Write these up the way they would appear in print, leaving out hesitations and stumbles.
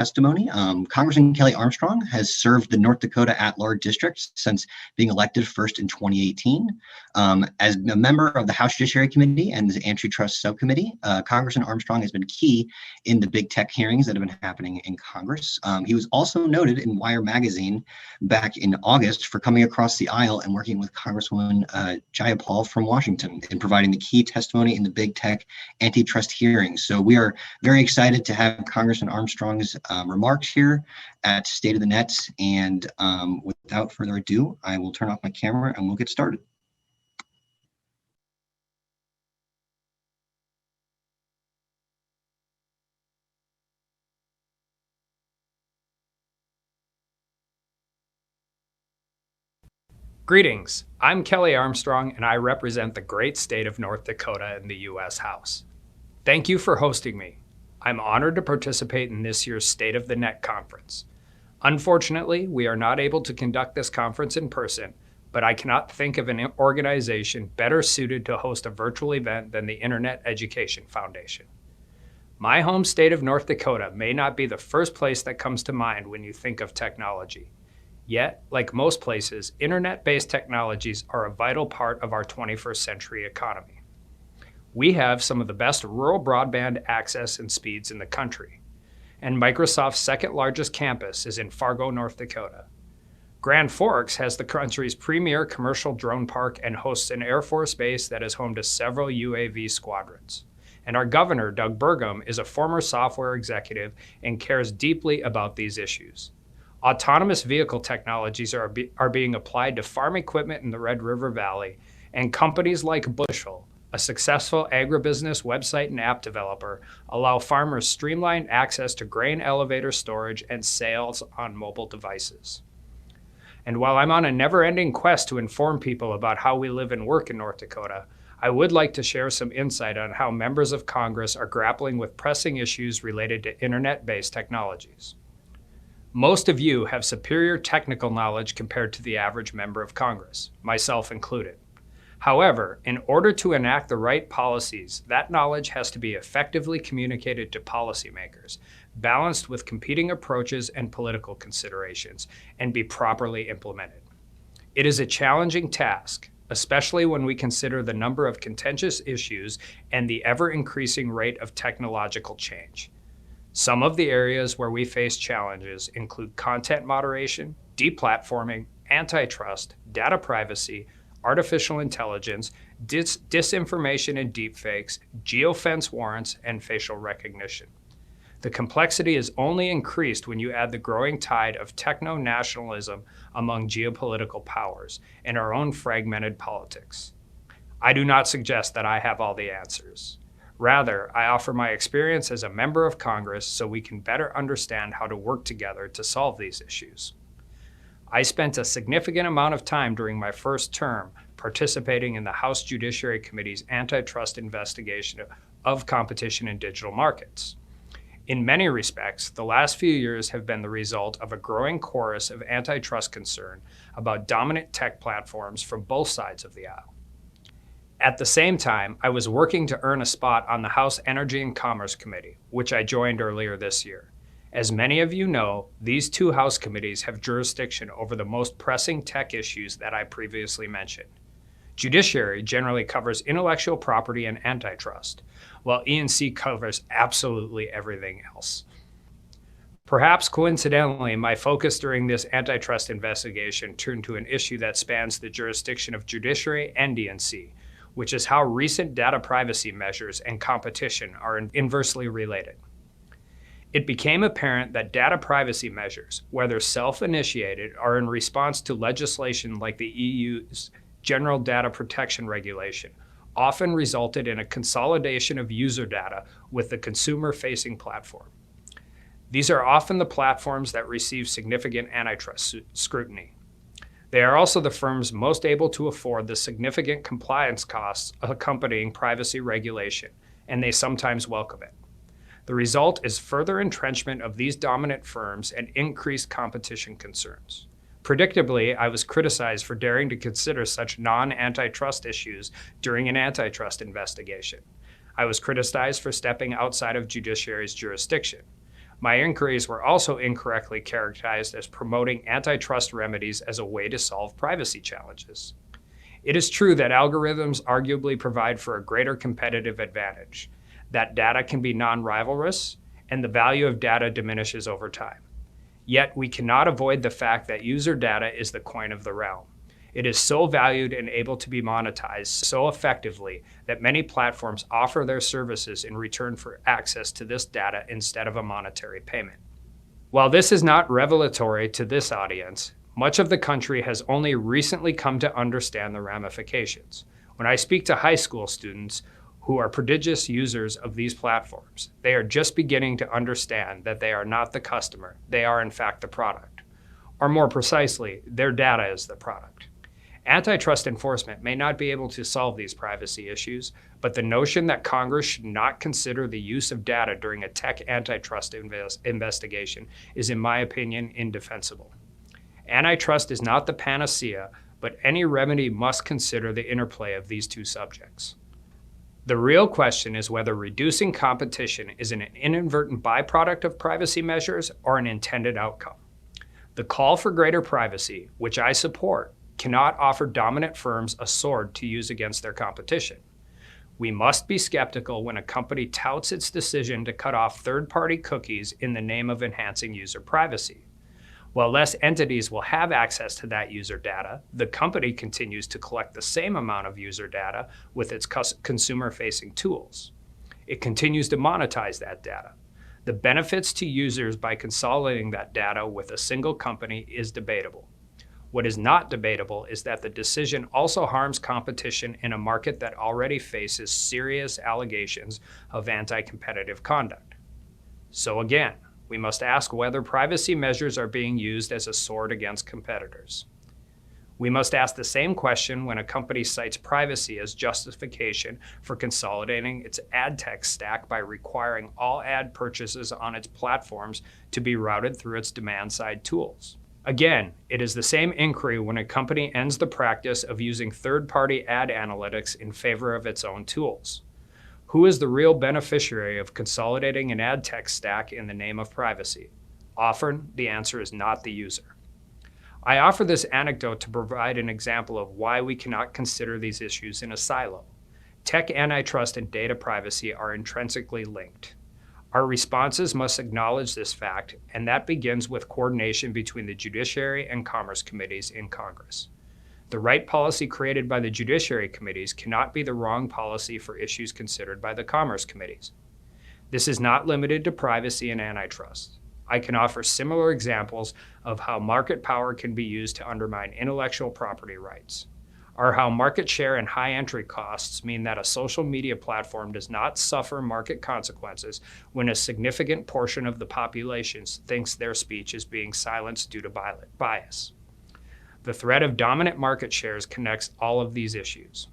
testimony. Congressman Kelly Armstrong has served the North Dakota at-large district since being elected first in 2018. As a member of the House Judiciary Committee and the Antitrust Subcommittee, Congressman Armstrong has been key in the big tech hearings that have been happening in Congress. He was also noted in Wire magazine back in August for coming across the aisle and working with Congresswoman Jayapal from Washington in providing the key testimony in the big tech antitrust hearings. So we are very excited to have Congressman Armstrong's remarks here at State of the Net. And without further ado, I will turn off my camera and we'll get started. Greetings, I'm Kelly Armstrong and I represent the great state of North Dakota in the U.S. House. Thank you for hosting me. I'm honored to participate in this year's State of the Net conference. Unfortunately, we are not able to conduct this conference in person, but I cannot think of an organization better suited to host a virtual event than the Internet Education Foundation. My home state of North Dakota may not be the first place that comes to mind when you think of technology. Yet, like most places, internet-based technologies are a vital part of our 21st century economy. We have some of the best rural broadband access and speeds in the country, and Microsoft's second largest campus is in Fargo, North Dakota. Grand Forks has the country's premier commercial drone park and hosts an Air Force base that is home to several UAV squadrons. And our governor, Doug Burgum, is a former software executive and cares deeply about these issues. Autonomous vehicle technologies are being applied to farm equipment in the Red River Valley, and companies like Bushel, a successful agribusiness website and app developer, allow farmers streamlined access to grain elevator storage and sales on mobile devices. And while I'm on a never-ending quest to inform people about how we live and work in North Dakota, I would like to share some insight on how members of Congress are grappling with pressing issues related to internet-based technologies. Most of you have superior technical knowledge compared to the average member of Congress, myself included. However, in order to enact the right policies, that knowledge has to be effectively communicated to policymakers, balanced with competing approaches and political considerations, and be properly implemented. It is a challenging task, especially when we consider the number of contentious issues and the ever-increasing rate of technological change. Some of the areas where we face challenges include content moderation, deplatforming, antitrust, data privacy, artificial intelligence, disinformation and deepfakes, geofence warrants, and facial recognition. The complexity is only increased when you add the growing tide of techno-nationalism among geopolitical powers and our own fragmented politics. I do not suggest that I have all the answers. Rather, I offer my experience as a member of Congress so we can better understand how to work together to solve these issues. I spent a significant amount of time during my first term participating in the House Judiciary Committee's antitrust investigation of competition in digital markets. In many respects, the last few years have been the result of a growing chorus of antitrust concern about dominant tech platforms from both sides of the aisle. At the same time, I was working to earn a spot on the House Energy and Commerce Committee, which I joined earlier this year. As many of you know, these two House committees have jurisdiction over the most pressing tech issues that I previously mentioned. Judiciary generally covers intellectual property and antitrust, while E&C covers absolutely everything else. Perhaps coincidentally, my focus during this antitrust investigation turned to an issue that spans the jurisdiction of Judiciary and E&C, which is how recent data privacy measures and competition are inversely related. It became apparent that data privacy measures, whether self-initiated or in response to legislation like the EU's General Data Protection Regulation, often resulted in a consolidation of user data with the consumer-facing platform. These are often the platforms that receive significant antitrust scrutiny. They are also the firms most able to afford the significant compliance costs accompanying privacy regulation, and they sometimes welcome it. The result is further entrenchment of these dominant firms and increased competition concerns. Predictably, I was criticized for daring to consider such non-antitrust issues during an antitrust investigation. I was criticized for stepping outside of judiciary's jurisdiction. My inquiries were also incorrectly characterized as promoting antitrust remedies as a way to solve privacy challenges. It is true that algorithms arguably provide for a greater competitive advantage, that data can be non-rivalrous, and the value of data diminishes over time. Yet we cannot avoid the fact that user data is the coin of the realm. It is so valued and able to be monetized so effectively that many platforms offer their services in return for access to this data instead of a monetary payment. While this is not revelatory to this audience, much of the country has only recently come to understand the ramifications. When I speak to high school students who are prodigious users of these platforms, they are just beginning to understand that they are not the customer, they are in fact the product. Or more precisely, their data is the product. Antitrust enforcement may not be able to solve these privacy issues, but the notion that Congress should not consider the use of data during a tech antitrust investigation is, in my opinion, indefensible. Antitrust is not the panacea, but any remedy must consider the interplay of these two subjects. The real question is whether reducing competition is an inadvertent byproduct of privacy measures or an intended outcome. The call for greater privacy, which I support, cannot offer dominant firms a sword to use against their competition. We must be skeptical when a company touts its decision to cut off third-party cookies in the name of enhancing user privacy. While less entities will have access to that user data, the company continues to collect the same amount of user data with its consumer-facing tools. It continues to monetize that data. The benefits to users by consolidating that data with a single company is debatable. What is not debatable is that the decision also harms competition in a market that already faces serious allegations of anti-competitive conduct. So again, we must ask whether privacy measures are being used as a sword against competitors. We must ask the same question when a company cites privacy as justification for consolidating its ad tech stack by requiring all ad purchases on its platforms to be routed through its demand-side tools. Again, it is the same inquiry when a company ends the practice of using third-party ad analytics in favor of its own tools. Who is the real beneficiary of consolidating an ad tech stack in the name of privacy? Often, the answer is not the user. I offer this anecdote to provide an example of why we cannot consider these issues in a silo. Tech antitrust and data privacy are intrinsically linked. Our responses must acknowledge this fact, and that begins with coordination between the Judiciary and Commerce Committees in Congress. The right policy created by the Judiciary Committees cannot be the wrong policy for issues considered by the Commerce Committees. This is not limited to privacy and antitrust. I can offer similar examples of how market power can be used to undermine intellectual property rights, or how market share and high entry costs mean that a social media platform does not suffer market consequences when a significant portion of the population thinks their speech is being silenced due to bias. The threat of dominant market shares connects all of these issues.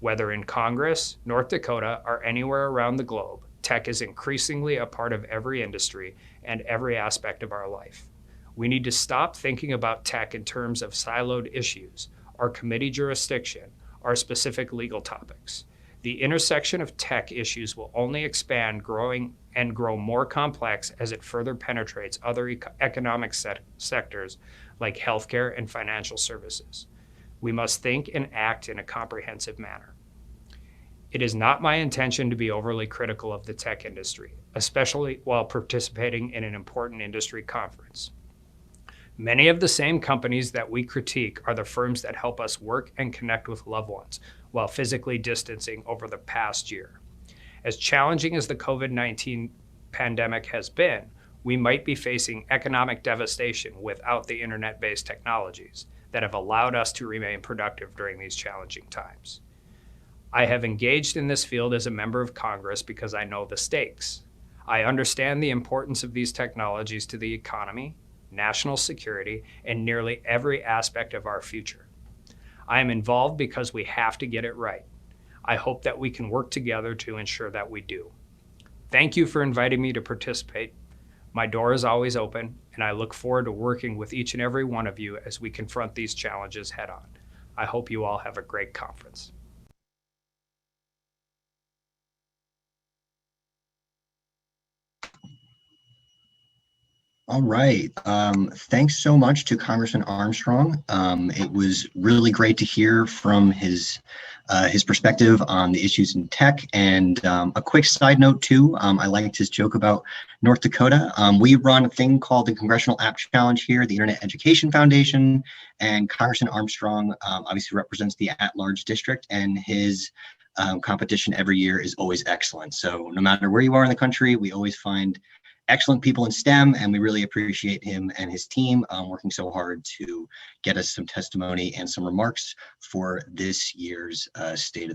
Whether in Congress, North Dakota, or anywhere around the globe, tech is increasingly a part of every industry and every aspect of our life. We need to stop thinking about tech in terms of siloed issues, or committee jurisdiction, or specific legal topics. The intersection of tech issues will only expand, growing and grow more complex as it further penetrates other economic sectors like healthcare and financial services. We must think and act in a comprehensive manner. It is not my intention to be overly critical of the tech industry, especially while participating in an important industry conference. Many of the same companies that we critique are the firms that help us work and connect with loved ones while physically distancing over the past year. As challenging as the COVID-19 pandemic has been, we might be facing economic devastation without the internet-based technologies that have allowed us to remain productive during these challenging times. I have engaged in this field as a member of Congress because I know the stakes. I understand the importance of these technologies to the economy, national security, and nearly every aspect of our future. I am involved because we have to get it right. I hope that we can work together to ensure that we do. Thank you for inviting me to participate. My door is always open, and I look forward to working with each and every one of you as we confront these challenges head on. I hope you all have a great conference. All right. Thanks so much to Congressman Armstrong. It was really great to hear from his perspective on the issues in tech. And a quick side note too, I liked his joke about North Dakota. We run a thing called the Congressional App Challenge here, the Internet Education Foundation, and Congressman Armstrong obviously represents the at-large district, and his competition every year is always excellent. So no matter where you are in the country, we always find excellent people in STEM, and we really appreciate him and his team working so hard to get us some testimony and some remarks for this year's State of